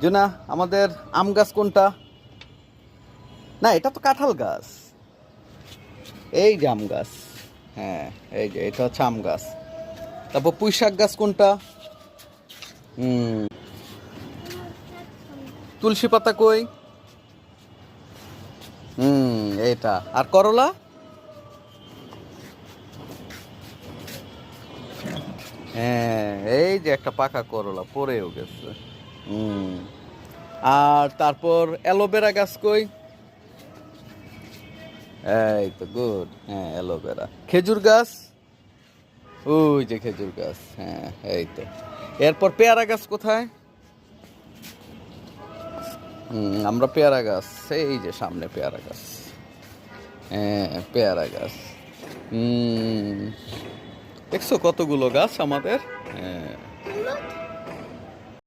জুনা, আমাদের আম গাছ কোনটা? না, এটা তো কাঁঠাল গাছ। এই যে আম গাছ। হ্যাঁ, এই যে এটা হচ্ছে আম গাছ। তারপর পুঁই শাক গাছ কোনটা? হুম। তুলসী পাতা কই? এইটা। আর করলা? হ্যাঁ, এই যে একটা পাকা করলা পড়েও গেছে। হুম। আর তারপর অ্যালোভেরা গাছ কই? এই তো গুড। হ্যাঁ, অ্যালোভেরা। খেজুর গাছ? ওই যে খেজুর গাছ। হ্যাঁ, এই তো। এরপর পেয়ারা গাছ কোথায়? আমরা পেয়ারা গাছ, এই যে সামনে পেয়ারা গাছ। হ্যাঁ, পেয়ারা গাছ। হুম। দেখছো কতগুলো গাছ আমাদের? হ্যাঁ।